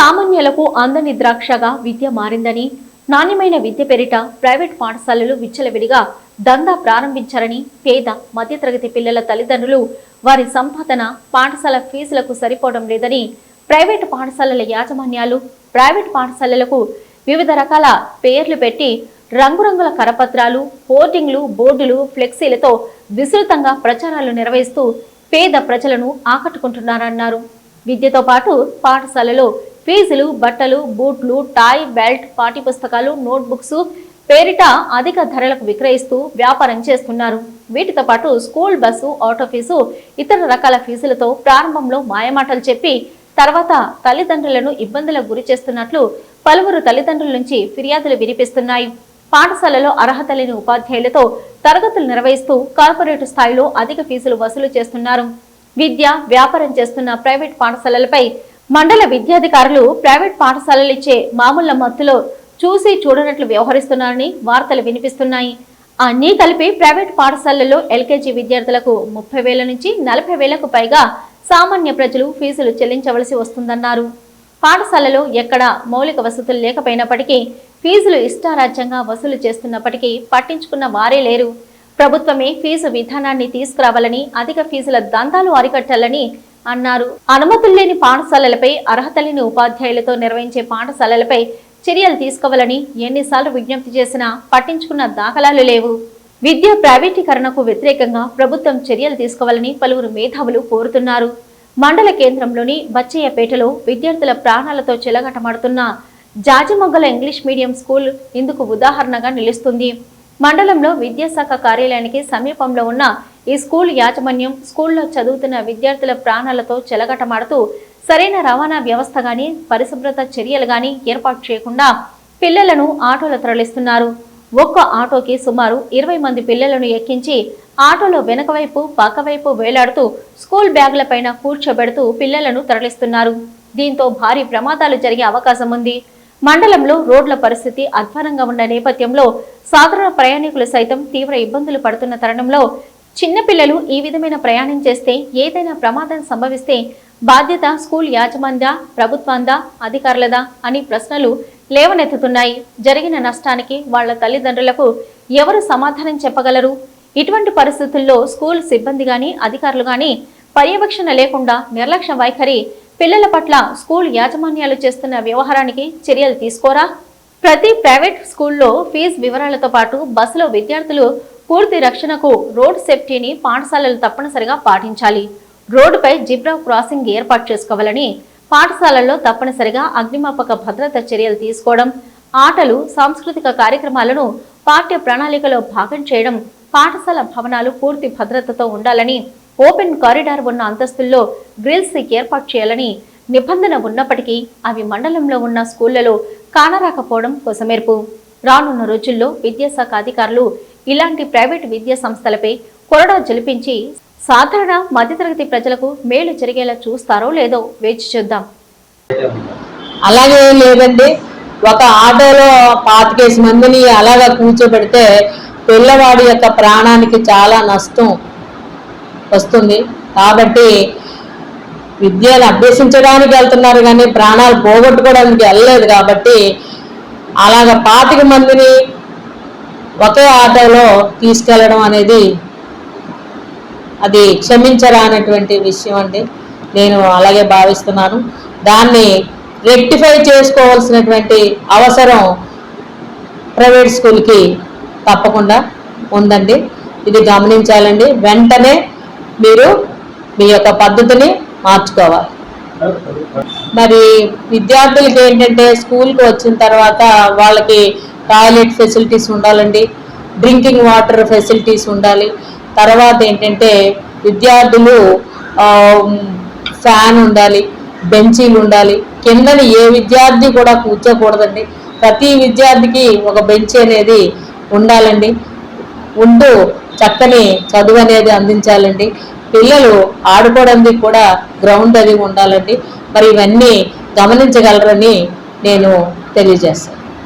సామాన్యులకు అందని ద్రాక్షగా విద్య మారిందని, నాణ్యమైన విద్య పేరిట ప్రైవేట్ పాఠశాలలు విచ్చలవిడిగా దందా ప్రారంభించారని పేద మధ్యతరగతి పిల్లల తల్లిదండ్రులు వారి సంపాదన పాఠశాల ఫీజులకు సరిపోవడం లేదని, ప్రైవేటు పాఠశాలల యాజమాన్యాలు ప్రైవేట్ పాఠశాలలకు వివిధ రకాల పేర్లు పెట్టి రంగురంగుల కరపత్రాలు, హోర్డింగ్లు, బోర్డులు, ఫ్లెక్సీలతో విస్తృతంగా ప్రచారాలు నిర్వహిస్తూ పేద ప్రజలను ఆకట్టుకుంటున్నారన్నారు. విద్యతో పాటు పాఠశాలలో ఫీజులు, బట్టలు, బూట్లు, టై, బెల్ట్, పాఠ్యపుస్తకాలు, నోట్బుక్స్ పేరిట అధిక ధరలకు విక్రయిస్తూ వ్యాపారం చేస్తున్నారు. వీటితో పాటు స్కూల్ బస్సు, ఆటో ఫీజు, ఇతర రకాల ఫీజులతో ప్రారంభంలో మాయమాటలు చెప్పి తర్వాత తల్లిదండ్రులను ఇబ్బందులకు గురి చేస్తున్నట్లు పలువురు తల్లిదండ్రుల నుంచి ఫిర్యాదులు వినిపిస్తున్నాయి. పాఠశాలలో అర్హత లేని ఉపాధ్యాయులతో తరగతులు నిర్వహిస్తూ కార్పొరేట్ స్థాయిలో అధిక ఫీజులు వసూలు చేస్తున్నారు. విద్య వ్యాపారం చేస్తున్న ప్రైవేట్ పాఠశాలలపై మండల విద్యాధికారులు ప్రైవేట్ పాఠశాలలు ఇచ్చే మామూళ్ల మత్తులో చూసి చూడనట్లు వ్యవహరిస్తున్నారని వార్తలు వినిపిస్తున్నాయి. అన్నీ కలిపి ప్రైవేట్ పాఠశాలల్లో ఎల్కేజీ విద్యార్థులకు 30,000 నుంచి 40,000కు పైగా సామాన్య ప్రజలు ఫీజులు చెల్లించవలసి వస్తుందన్నారు. పాఠశాలలో ఎక్కడ మౌలిక వసతులు లేకపోయినప్పటికీ ఫీజులు ఇష్టారాజ్యంగా వసూలు చేస్తున్నప్పటికీ పట్టించుకున్న వారే లేరు. ప్రభుత్వమే ఫీజు విధానాన్ని తీసుకురావాలని, అధిక ఫీజుల దందాలు అరికట్టాలని అన్నారు. అనుమతులు లేని పాఠశాలలపై, అర్హత లేని ఉపాధ్యాయులతో నిర్వహించే పాఠశాలలపై చర్యలు తీసుకోవాలని ఎన్నిసార్లు విజ్ఞప్తి చేసినా పట్టించుకున్న దాఖలాలు లేవు. విద్య ప్రైవేటీకరణకు వ్యతిరేకంగా ప్రభుత్వం చర్యలు తీసుకోవాలని పలువురు మేధావులు కోరుతున్నారు. మండల కేంద్రంలోని బచ్చయ్యపేటలో విద్యార్థుల ప్రాణాలతో చెలగటమాడుతున్న జాజిమొగ్గల ఇంగ్లీష్ మీడియం స్కూల్ ఇందుకు ఉదాహరణగా నిలుస్తుంది. మండలంలో విద్యాశాఖ కార్యాలయానికి సమీపంలో ఉన్న ఈ స్కూల్ యాజమాన్యం స్కూల్లో చదువుతున్న విద్యార్థుల ప్రాణాలతో చెలగటమాడుతూ సరైన రవాణా వ్యవస్థ గాని, పరిశుభ్రత చర్యలు గాని ఏర్పాటు చేయకుండా పిల్లలను ఆటోలో తరలిస్తున్నారు. ఒక్క ఆటోకి సుమారు 20 మంది పిల్లలను ఎక్కించి ఆటోలో వెనకవైపు, పక్కవైపు వేలాడుతూ స్కూల్ బ్యాగులపైన కూర్చోబెడుతూ పిల్లలను తరలిస్తున్నారు. దీంతో భారీ ప్రమాదాలు జరిగే అవకాశం ఉంది. మండలంలో రోడ్ల పరిస్థితి అధ్వానంగా ఉన్న నేపథ్యంలో సాధారణ ప్రయాణికులు సైతం తీవ్ర ఇబ్బందులు పడుతున్న తరుణంలో చిన్నపిల్లలు ఈ విధమైన ప్రయాణం చేస్తే ఏదైనా ప్రమాదం సంభవిస్తే బాధ్యత స్కూల్ యాజమాన్యదా, ప్రభుత్వందా, అధికారులదా అని ప్రశ్నలు లేవనెత్తుతున్నాయి. జరిగిన నష్టానికి వాళ్ల తల్లిదండ్రులకు ఎవరు సమాధానం చెప్పగలరు? ఇటువంటి పరిస్థితుల్లో స్కూల్ సిబ్బంది గాని, అధికారులు గాని పర్యవేక్షణ లేకుండా నిర్లక్ష్య వైఖరి పిల్లల పట్ల స్కూల్ యాజమాన్యాలు చేస్తున్న వ్యవహారానికి చర్యలు తీసుకోరా? ప్రతి ప్రైవేట్ స్కూల్లో ఫీజు వివరాలతో పాటు బస్సులో విద్యార్థులు పూర్తి రక్షణకు రోడ్ సేఫ్టీని పాఠశాలలు తప్పనిసరిగా పాటించాలి. రోడ్డుపై జిబ్రా క్రాసింగ్ ఏర్పాటు చేసుకోవాలని, పాఠశాలల్లో తప్పనిసరిగా అగ్నిమాపక భద్రత చర్యలు తీసుకోవడం, ఆటలు, సాంస్కృతిక కార్యక్రమాలను పాఠ్య ప్రణాళికలో భాగం చేయడం, పాఠశాల భవనాలు పూర్తి భద్రతతో ఉండాలని, ఓపెన్ కారిడార్ ఉన్న అంతస్తుల్లో గ్రిల్స్ ఏర్పాటు చేయాలని నిబంధన ఉన్నప్పటికీ అవి మండలంలో ఉన్న స్కూళ్లలో కానరాకపోవడం కొసమెరుపు. రానున్న రోజుల్లో విద్యాశాఖ అధికారులు ఇలాంటి ప్రైవేటు విద్యా సంస్థలపై కొరడా జలిపించి సాధారణ మధ్యతరగతి ప్రజలకు మేలు జరిగేలా చూస్తారో లేదో వేచి చూద్దాం. అలాగే లేదండి, ఒక ఆటోలో 25 మందిని అలాగా కూర్చోబెడితే పిల్లవాడి యొక్క ప్రాణానికి చాలా నష్టం వస్తుంది. కాబట్టి విద్యను అభ్యసించడానికి వెళ్తున్నారు కానీ ప్రాణాలు పోగొట్టుకోవడానికి వెళ్ళలేదు. కాబట్టి అలాగ 25 మందిని ఒకే ఆటోలో తీసుకెళ్ళడం అనేది అది క్షమించరానటువంటి విషయం అండి. నేను అలాగే భావిస్తున్నాను. దాన్ని రెక్టిఫై చేసుకోవాల్సినటువంటి అవసరం ప్రైవేట్ స్కూల్కి తప్పకుండా ఉందండి. ఇది గమనించాలండి. వెంటనే మీరు మీ యొక్క పద్ధతిని మార్చుకోవాలి. మరి విద్యార్థులకి ఏంటంటే స్కూల్కి వచ్చిన తర్వాత వాళ్ళకి టాయిలెట్ ఫెసిలిటీస్ ఉండాలండి, డ్రింకింగ్ వాటర్ ఫెసిలిటీస్ ఉండాలి. తర్వాత ఏంటంటే విద్యార్థులు ఫ్యాన్ ఉండాలి, బెంచీలు ఉండాలి. కిందని ఏ విద్యార్థి కూడా కూర్చోకూడదండి. ప్రతి విద్యార్థికి ఒక బెంచ్ అనేది ఉండాలండి. ఉంటూ చక్కని చదువు అనేది అందించాలండి. పిల్లలు ఆడుకోవడానికి కూడా గ్రౌండ్ అది ఉండాలండి. మరి ఇవన్నీ గమనించగలరని నేను తెలియజేస్తాను.